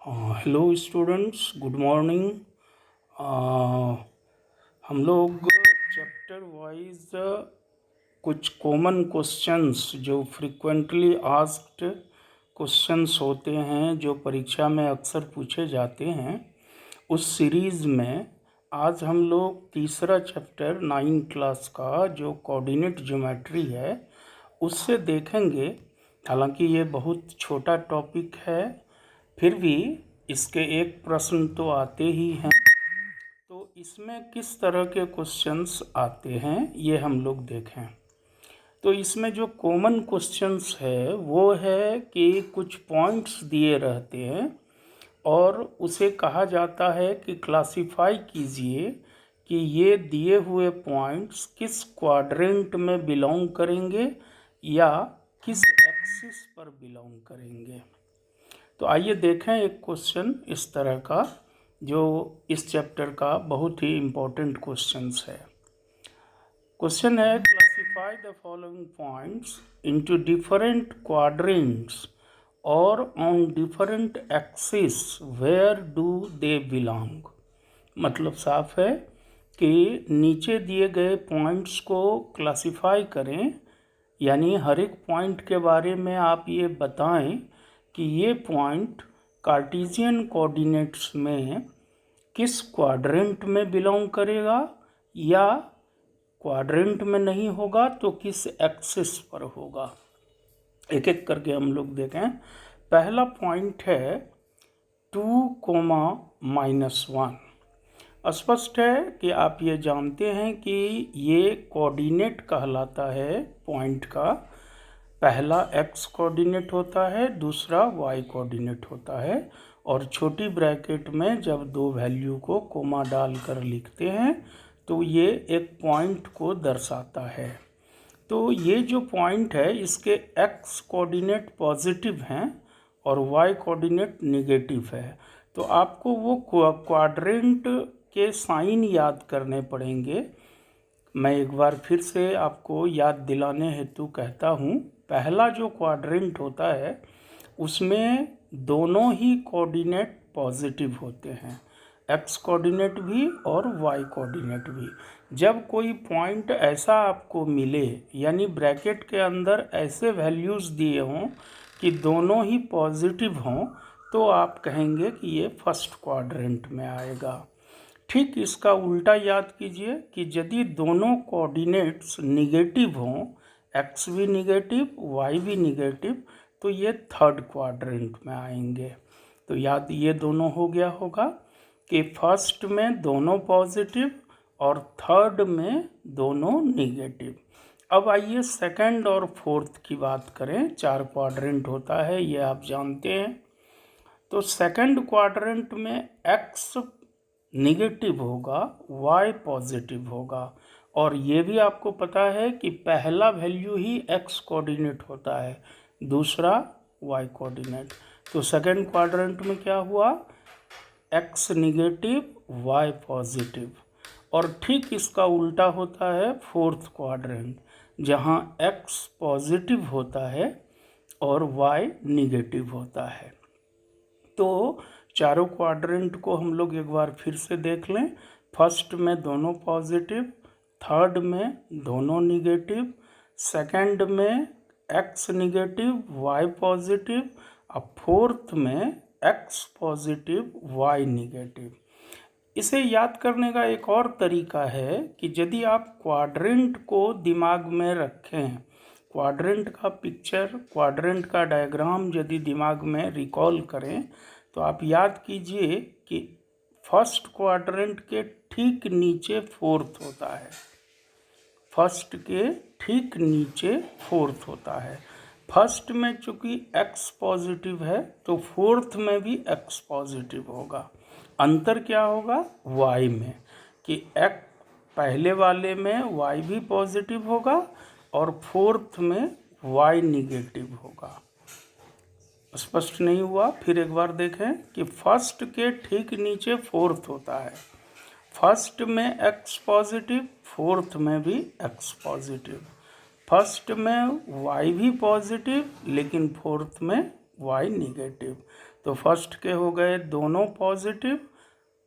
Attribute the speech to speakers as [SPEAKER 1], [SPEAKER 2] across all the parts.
[SPEAKER 1] Hello students, good morning. हम लोग chapter wise कुछ कॉमन क्वेश्चंस जो फ्रिक्वेंटली आस्क्ड क्वेश्चंस होते हैं, जो परीक्षा में अक्सर पूछे जाते हैं, उस सीरीज़ में आज हम लोग तीसरा चैप्टर 9 क्लास का जो कोऑर्डिनेट ज्योमेट्री है उससे देखेंगे। हालांकि ये बहुत छोटा टॉपिक है, फिर भी इसके एक प्रश्न तो आते ही हैं। तो इसमें किस तरह के क्वेश्चंस आते हैं ये हम लोग देखें। तो इसमें जो कॉमन क्वेश्चंस है वो है कि कुछ पॉइंट्स दिए रहते हैं और उसे कहा जाता है कि क्लासिफाई कीजिए कि ये दिए हुए पॉइंट्स किस क्वाड्रेंट में बिलोंग करेंगे या किस एक्सिस पर बिलोंग करेंगे। तो आइए देखें एक क्वेश्चन इस तरह का जो इस चैप्टर का बहुत ही इम्पोर्टेंट क्वेश्चंस है। क्वेश्चन है, classify the following points into different quadrants और on different axis where do they belong. मतलब साफ है कि नीचे दिए गए पॉइंट्स को क्लासिफाई करें, यानी हर एक पॉइंट के बारे में आप ये बताएं कि ये पॉइंट कार्टेशियन कोऑर्डिनेट्स में किस क्वाड्रेंट में बिलोंग करेगा या क्वाड्रेंट में नहीं होगा तो किस एक्सिस पर होगा। एक एक करके हम लोग देखें। पहला पॉइंट है 2,-1। स्पष्ट है कि आप ये जानते हैं कि ये कोऑर्डिनेट कहलाता है। पॉइंट का पहला x कोऑर्डिनेट होता है, दूसरा y कोऑर्डिनेट होता है, और छोटी ब्रैकेट में जब दो वैल्यू को कोमा डालकर लिखते हैं तो ये एक पॉइंट को दर्शाता है। तो ये जो पॉइंट है इसके x कोऑर्डिनेट पॉजिटिव हैं और y कोऑर्डिनेट निगेटिव है। तो आपको वो क्वाड्रेंट के साइन याद करने पड़ेंगे। मैं एक बार फिर से आपको याद दिलाने हेतु कहता हूँ। पहला जो क्वाड्रेंट होता है उसमें दोनों ही कोऑर्डिनेट पॉजिटिव होते हैं, एक्स कोऑर्डिनेट भी और वाई कोऑर्डिनेट भी। जब कोई पॉइंट ऐसा आपको मिले, यानी ब्रैकेट के अंदर ऐसे वैल्यूज़ दिए हों कि दोनों ही पॉजिटिव हों, तो आप कहेंगे कि ये फर्स्ट क्वाड्रेंट में आएगा। ठीक इसका उल्टा याद कीजिए कि यदि दोनों कोऑर्डिनेट्स निगेटिव हों, एक्स भी निगेटिव वाई भी निगेटिव, तो ये थर्ड क्वाड्रेंट में आएंगे। तो याद ये दोनों हो गया होगा कि फर्स्ट में दोनों पॉजिटिव और थर्ड में दोनों निगेटिव। अब आइए सेकंड और फोर्थ की बात करें। 4 क्वाड्रेंट होता है, ये आप जानते हैं। तो सेकंड क्वाड्रेंट में एक्स निगेटिव होगा, y पॉजिटिव होगा, और ये भी आपको पता है कि पहला वैल्यू ही x कोऑर्डिनेट होता है, दूसरा y कोऑर्डिनेट। तो सेकंड क्वाड्रेंट में क्या हुआ, x निगेटिव y पॉजिटिव। और ठीक इसका उल्टा होता है फोर्थ क्वाड्रेंट, जहाँ x पॉजिटिव होता है और y निगेटिव होता है। तो चारों क्वाड्रेंट को हम लोग एक बार फिर से देख लें। फर्स्ट में दोनों पॉजिटिव, थर्ड में दोनों निगेटिव, सेकंड में एक्स निगेटिव वाई पॉजिटिव, और फोर्थ में एक्स पॉजिटिव वाई निगेटिव। इसे याद करने का एक और तरीका है कि यदि आप क्वाड्रेंट को दिमाग में रखें, क्वाड्रेंट का पिक्चर, क्वाड्रेंट का डायग्राम यदि दिमाग में रिकॉल करें, तो आप याद कीजिए कि फर्स्ट क्वाड्रेंट के ठीक नीचे फोर्थ होता है, फर्स्ट के ठीक नीचे फोर्थ होता है। फर्स्ट में चूंकि x पॉजिटिव है तो फोर्थ में भी x पॉजिटिव होगा। अंतर क्या होगा y में, कि x पहले वाले में y भी पॉजिटिव होगा और फोर्थ में y निगेटिव होगा। स्पष्ट नहीं हुआ? फिर एक बार देखें कि फर्स्ट के ठीक नीचे फोर्थ होता है, फर्स्ट में x पॉजिटिव, फोर्थ में भी x पॉजिटिव। फर्स्ट में y भी पॉजिटिव लेकिन फोर्थ में वाई निगेटिव। तो फर्स्ट के हो गए दोनों पॉजिटिव,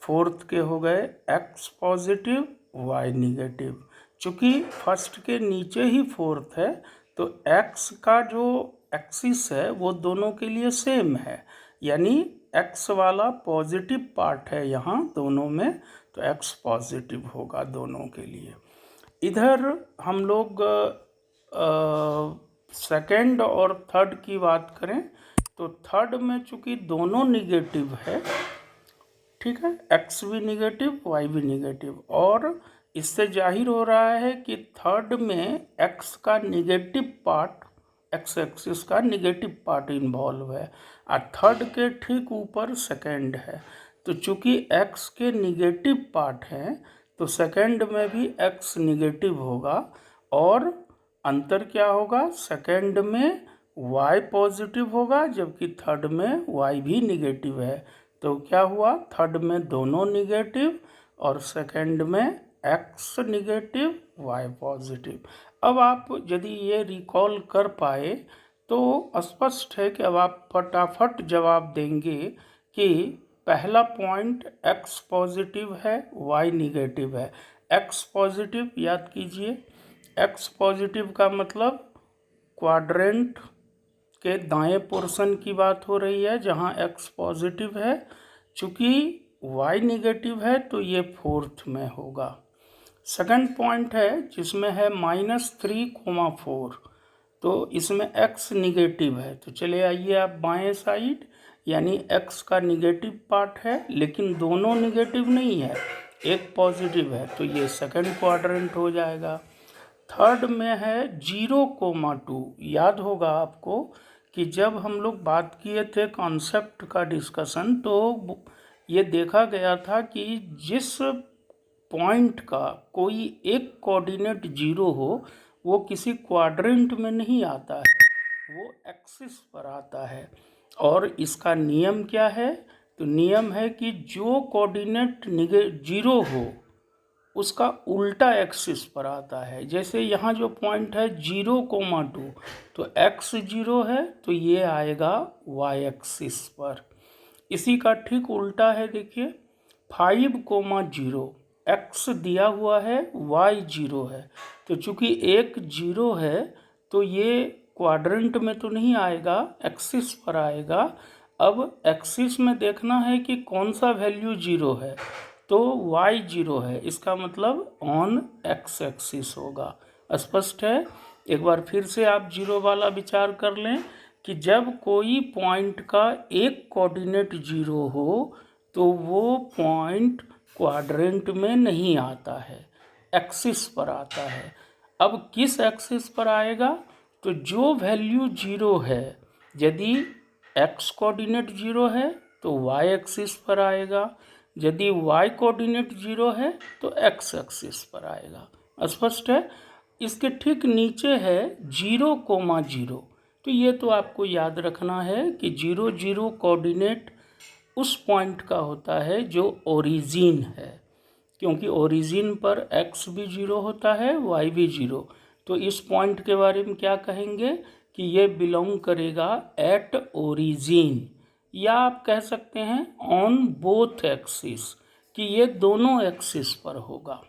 [SPEAKER 1] फोर्थ के हो गए एक्स पॉजिटिव वाई निगेटिव। चूँकि फर्स्ट के नीचे ही फोर्थ है तो एक्स का जो एक्सिस है वो दोनों के लिए सेम है, यानी एक्स वाला पॉजिटिव पार्ट है यहाँ दोनों में, तो एक्स पॉजिटिव होगा दोनों के लिए। इधर हम लोग सेकंड और थर्ड की बात करें तो थर्ड में चूँकि दोनों निगेटिव है, ठीक है, एक्स भी निगेटिव वाई भी निगेटिव, और इससे जाहिर हो रहा है कि थर्ड में एक्स का निगेटिव पार्ट, एक्स एक्सिस का निगेटिव पार्ट इन्वॉल्व है, और थर्ड के ठीक ऊपर सेकंड है। तो चूँकि एक्स के निगेटिव पार्ट हैं तो सेकंड में भी एक्स निगेटिव होगा, और अंतर क्या होगा, सेकंड में वाई पॉजिटिव होगा जबकि थर्ड में वाई भी निगेटिव है। तो क्या हुआ, थर्ड में दोनों निगेटिव और सेकंड में एक्स निगेटिव वाई पॉजिटिव। अब आप यदि ये रिकॉल कर पाए तो स्पष्ट है कि अब आप फटाफट जवाब देंगे कि पहला पॉइंट एक्स पॉजिटिव है वाई निगेटिव है। एक्स पॉजिटिव याद कीजिए, एक्स पॉजिटिव का मतलब क्वाड्रेंट के दाएं पोर्शन की बात हो रही है जहां एक्स पॉजिटिव है। चूँकि वाई निगेटिव है तो ये फोर्थ में होगा। सेकंड पॉइंट है जिसमें है -3,4, तो इसमें x निगेटिव है। तो चले आइए आप बाएं साइड, यानी x का निगेटिव पार्ट है लेकिन दोनों निगेटिव नहीं है, एक पॉजिटिव है, तो ये सेकंड क्वाड्रेंट हो जाएगा। थर्ड में है 0,2। याद होगा आपको कि जब हम लोग बात किए थे कॉन्सेप्ट का डिस्कशन, तो ये देखा गया था कि जिस पॉइंट का कोई एक कोऑर्डिनेट 0 हो वो किसी क्वाड्रेंट में नहीं आता है, वो एक्सिस पर आता है। और इसका नियम क्या है, तो नियम है कि जो कोऑर्डिनेट 0 हो उसका उल्टा एक्सिस पर आता है। जैसे यहाँ जो पॉइंट है 0,2, तो x 0 है तो ये आएगा y एक्सिस पर। इसी का ठीक उल्टा है, देखिए 5,0, x दिया हुआ है y 0 है, तो चूंकि एक 0 है तो ये क्वाड्रेंट में तो नहीं आएगा, एक्सिस पर आएगा। अब एक्सिस में देखना है कि कौन सा वैल्यू 0 है, तो y 0 है, इसका मतलब ऑन x एक्सिस होगा। स्पष्ट है। एक बार फिर से आप 0 वाला विचार कर लें कि जब कोई पॉइंट का एक कोऑर्डिनेट 0 हो तो वो पॉइंट क्वाड्रेंट में नहीं आता है, एक्सिस पर आता है। अब किस एक्सिस पर आएगा, तो जो वैल्यू 0 है, यदि x कोऑर्डिनेट 0 है तो y एक्सिस पर आएगा, यदि y कोऑर्डिनेट 0 है तो x एक्सिस पर आएगा। स्पष्ट है। इसके ठीक नीचे है 0,0, तो ये तो आपको याद रखना है कि 0, 0 कोऑर्डिनेट उस पॉइंट का होता है जो ओरिजिन है, क्योंकि ओरिजिन पर x भी 0 होता है y भी 0। तो इस पॉइंट के बारे में क्या कहेंगे कि ये बिलोंग करेगा एट ओरिजिन, या आप कह सकते हैं ऑन बोथ एक्सिस, कि ये दोनों एक्सिस पर होगा।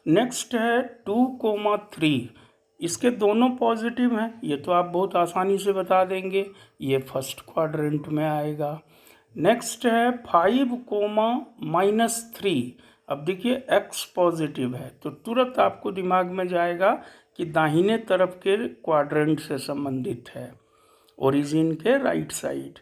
[SPEAKER 1] नेक्स्ट है 2,3, इसके दोनों पॉजिटिव हैं, ये तो आप बहुत आसानी से बता देंगे, ये फर्स्ट क्वाड्रेंट में आएगा। नेक्स्ट है 5,-3, अब देखिए x पॉजिटिव है तो तुरंत आपको दिमाग में जाएगा कि दाहिने तरफ के क्वाड्रेंट से संबंधित है, ओरिजिन के राइट साइड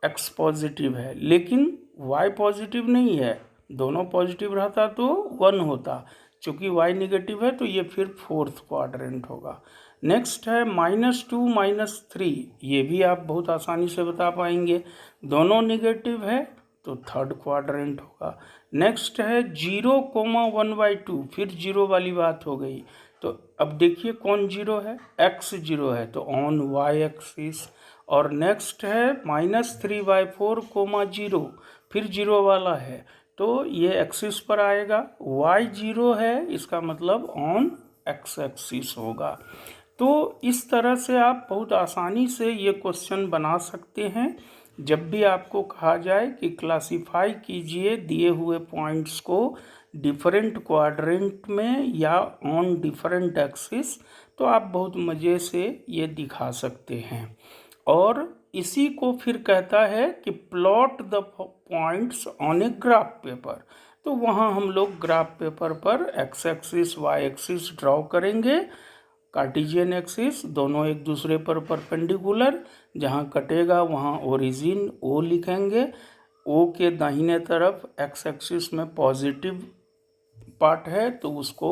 [SPEAKER 1] x पॉजिटिव है, लेकिन y पॉजिटिव नहीं है। दोनों पॉजिटिव रहता तो 1 होता, चूँकि y निगेटिव है तो ये फिर फोर्थ क्वाड्रेंट होगा। नेक्स्ट है -2, -3, ये भी आप बहुत आसानी से बता पाएंगे, दोनों निगेटिव है तो थर्ड क्वाड्रेंट होगा। नेक्स्ट है 0,1/2, फिर 0 वाली बात हो गई, तो अब देखिए कौन 0 है, x 0 है तो ऑन y एक्सिस। और नेक्स्ट है -3/4, 0, फिर 0 वाला है तो ये एक्सिस पर आएगा, y 0 है, इसका मतलब ऑन x एक्सिस होगा। तो इस तरह से आप बहुत आसानी से ये क्वेश्चन बना सकते हैं। जब भी आपको कहा जाए कि क्लासिफाई कीजिए दिए हुए पॉइंट्स को डिफरेंट क्वाड्रेंट में या ऑन डिफरेंट एक्सिस, तो आप बहुत मज़े से ये दिखा सकते हैं। और इसी को फिर कहता है कि plot the points on a graph paper. तो वहाँ हम लोग ग्राफ पेपर पर X axis Y axis draw करेंगे, कार्टेशियन एक्सिस दोनों एक दूसरे पर परपेंडिकुलर, जहाँ कटेगा वहाँ ओरिजिन ओ लिखेंगे। ओ के दाहिने तरफ एक्स एक्सिस में पॉजिटिव पार्ट है तो उसको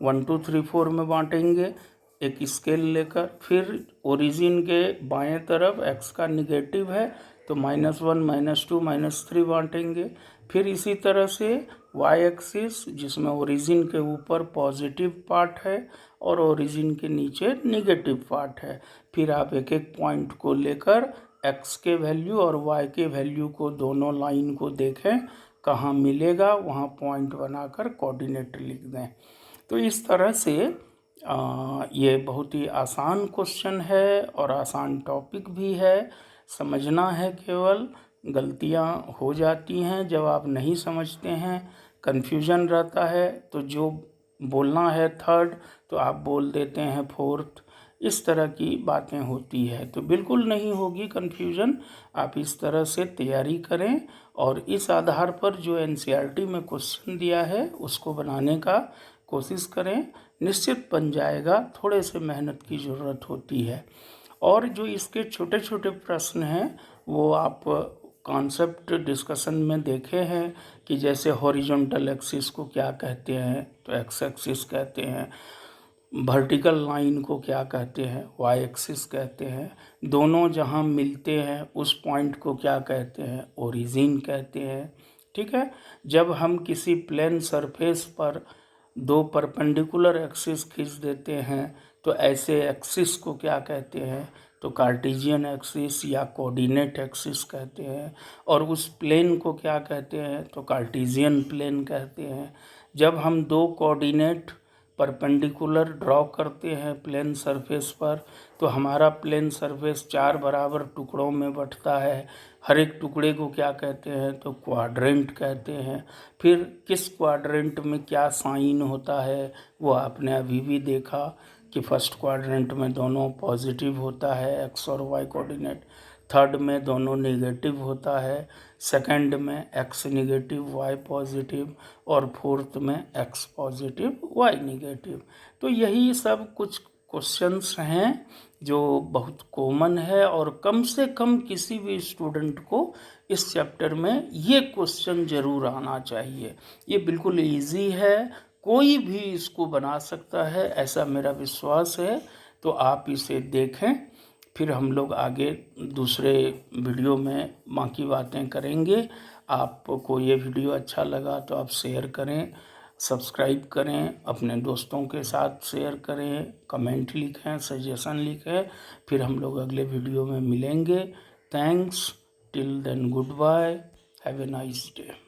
[SPEAKER 1] 1 2 3 4 में बांटेंगे एक स्केल लेकर। फिर ओरिजिन के बाएं तरफ एक्स का निगेटिव है तो -1 -2 -3 बांटेंगे। फिर इसी तरह से वाई एक्सिस जिसमें ओरिजिन के ऊपर पॉजिटिव पार्ट है और ओरिजिन के नीचे निगेटिव पार्ट है। फिर आप एक एक पॉइंट को लेकर एक्स के वैल्यू और वाई के वैल्यू को दोनों लाइन को देखें कहाँ मिलेगा, वहाँ पॉइंट बनाकर कोऑर्डिनेट लिख दें। तो इस तरह से ये बहुत ही आसान क्वेश्चन है और आसान टॉपिक भी है। समझना है, केवल गलतियाँ हो जाती हैं जब आप नहीं समझते हैं, कन्फ्यूजन रहता है, तो जो बोलना है थर्ड तो आप बोल देते हैं फोर्थ, इस तरह की बातें होती है। तो बिल्कुल नहीं होगी कन्फ्यूजन, आप इस तरह से तैयारी करें और इस आधार पर जो एनसीईआरटी में क्वेश्चन दिया है उसको बनाने का कोशिश करें, निश्चित बन जाएगा। थोड़े से मेहनत की ज़रूरत होती है। और जो इसके छोटे छोटे प्रश्न हैं वो आप कॉन्सेप्ट डिस्कशन में देखे हैं कि जैसे हॉरिजॉन्टल एक्सिस को क्या कहते हैं, तो एक्स एक्सिस कहते हैं। वर्टिकल लाइन को क्या कहते हैं, वाई एक्सिस कहते हैं। दोनों जहां मिलते हैं उस पॉइंट को क्या कहते हैं, ओरिजिन कहते हैं। ठीक है। जब हम किसी प्लेन सरफेस पर दो परपेंडिकुलर एक्सिस खींच देते हैं तो ऐसे एक्सिस को क्या कहते हैं, तो कार्टेशियन एक्सिस या कोऑर्डिनेट एक्सिस कहते हैं। और उस प्लेन को क्या कहते हैं, तो कार्टेशियन प्लेन कहते हैं। जब हम दो कोऑर्डिनेट परपेंडिकुलर ड्रॉ करते हैं प्लेन सरफेस पर तो हमारा प्लेन सरफेस 4 बराबर टुकड़ों में बंटता है। हर एक टुकड़े को क्या कहते हैं, तो क्वाड्रेंट कहते हैं। फिर किस क्वाड्रेंट में क्या साइन होता है वो आपने अभी भी देखा कि फर्स्ट क्वाड्रेंट में दोनों पॉजिटिव होता है एक्स और वाई कोऑर्डिनेट, थर्ड में दोनों नेगेटिव होता है, सेकंड में एक्स नेगेटिव वाई पॉजिटिव और फोर्थ में एक्स पॉजिटिव वाई नेगेटिव। तो यही सब कुछ क्वेश्चंस हैं जो बहुत कॉमन है और कम से कम किसी भी स्टूडेंट को इस चैप्टर में ये क्वेश्चन ज़रूर आना चाहिए। ये बिल्कुल इजी है, कोई भी इसको बना सकता है ऐसा मेरा विश्वास है। तो आप इसे देखें, फिर हम लोग आगे दूसरे वीडियो में बाकी बातें करेंगे। आपको ये वीडियो अच्छा लगा तो आप शेयर करें, सब्सक्राइब करें, अपने दोस्तों के साथ शेयर करें, कमेंट लिखें, सजेशन लिखें। फिर हम लोग अगले वीडियो में मिलेंगे। Thanks, till then goodbye, have a nice day.